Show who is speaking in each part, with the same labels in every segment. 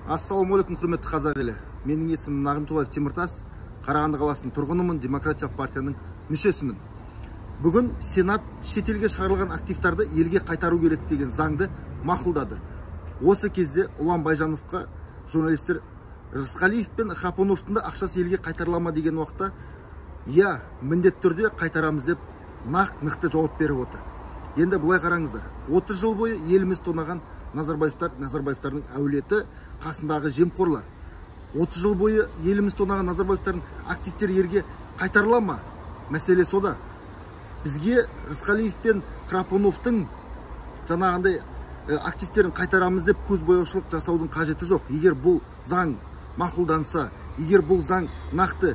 Speaker 1: Ассалаумағалейкум, құрметті қазақ елі. Менің есімім Нағымтулаев Теміртас, Қарағанды қаласының тұрғынымын, Демократиялық партияның мүшесімін. Бүгін Сенат шетелге шығарылған активтарды елге қайтару керек деген заңды мақұлдады. Осы кезде Ұлан Байжановқа журналистер Рысқалиев пен Храпоновтың да ақшасы елге қайтарылама деген уақытта, иә, міндетті түрде қайтарамыз деп нақты жауап беріп отыр. Енді бұлай қараңыздар. 30 жыл бойы еліміз тонаған Назарбаевтардың әулеті, қасындағы жемқорлар. 30 жыл бойы еліміз тонаған Назарбаевтардың активтері елге қайтарылама? Мәселе сода. Бізге Рысқалиев пен Храпоновтың жаңағындай активтерін қайтарамыз деп көз бояушылық жасаудың қажеті жоқ. Егер бұл заң мақұлданса, егер бұл заң нақты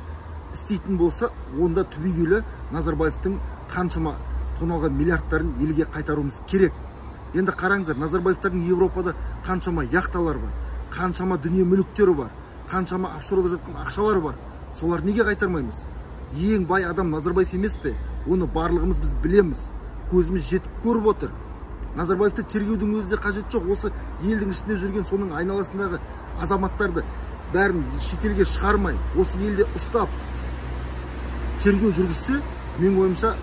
Speaker 1: істейтін болса, онда түбегейлі Назарбаевтың қаншама тоналған миллиардтарын елге қайтаруымыз керек. Енді қараңыздар, Назарбаевтардың Европада қаншама яхталар бар, қаншама дүние мүліктері бар, қаншама офшорда жатқан ақшалар бар. Солар неге қайтармаймыз? Ең бай адам Назарбаев емес пе? Оны барлығымыз біз білеміз. Көзіміз жетіп көріп отыр. Назарбаевты тергеудің өзі де қажет жоқ. Осы елдің ішінде жүрген соның айналасындағы азаматтарды бәрін шетелге шығармай, осы елде ұстап тергеу жүргізсе, мен ойымша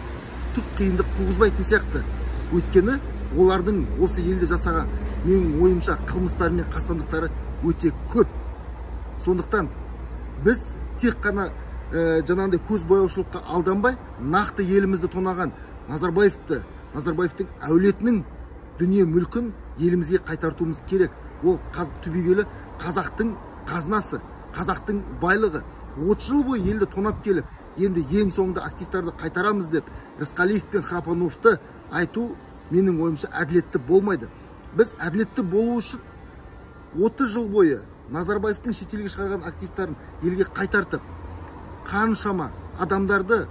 Speaker 1: түк қиындық туғызбайтын сияқты. Өйткені олардың осы елде жасаған, менің ойымша, қылмыстары мен қастандықтары өте көп. Сондықтан біз тек қана жаңағындай көз бояушылыққа алданбай, нақты елімізді тонаған Назарбаевтың әулетінің дүние мүлкін елімізге қайтартуымыз керек. Ол түбегейлі қазақтың қазынасы, қазақтың байлығы. 30 жыл бойы елді тонап келіп, енді ең соңында активтарды қайтарамыз деп Рысқалиев пен Храпоновты айту менің ойымша әділетті болмайды. Біз әділетті болу үшін 30 жыл бойы Назарбаевтың шетелге шығарған активтарын елге қайтартып, қаншама адамдарды,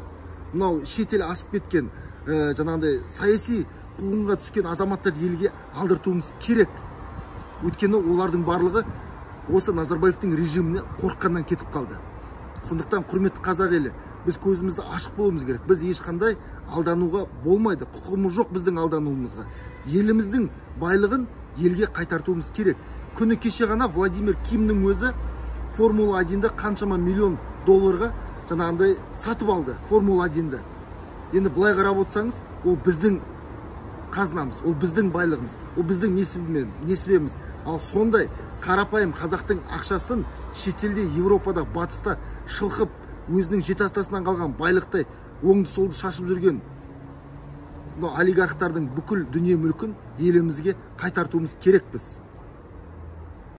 Speaker 1: мынау шетел асып кеткен, жаңағындай саяси қуғынға түскен азаматтарды елге алдыртуымыз керек. Өйткені олардың барлығы осы Назарбаевтың режиміне қорыққаннан кетіп қалды. Сондықтан, құрметті қазақ елі, біз көзімізді ашық болуымыз керек. Біз ешқандай алдануға болмайды. Құқығымыз жоқ біздің алдануымызға. Еліміздің байлығын елге қайтартуымыз керек. Күні кеше ғана Владимир Кимнің өзі Формула 1-ді қаншама миллион долларға жаңағындай сатып алды. Формула 1-ді. Енді былай қарап отырсаңыз, ол біздің қазынамыз, ол біздің байлығымыз, ол біздің несібеміз. Ал сондай қарапайым қазақтың ақшасын шетелде, Европада, батыста шылқып, өзінің жеті атасынан қалған байлықтай оңды солды шашып жүрген олигархтардың бүкіл дүние мүлкін елімізге қайтартуымыз керек біз.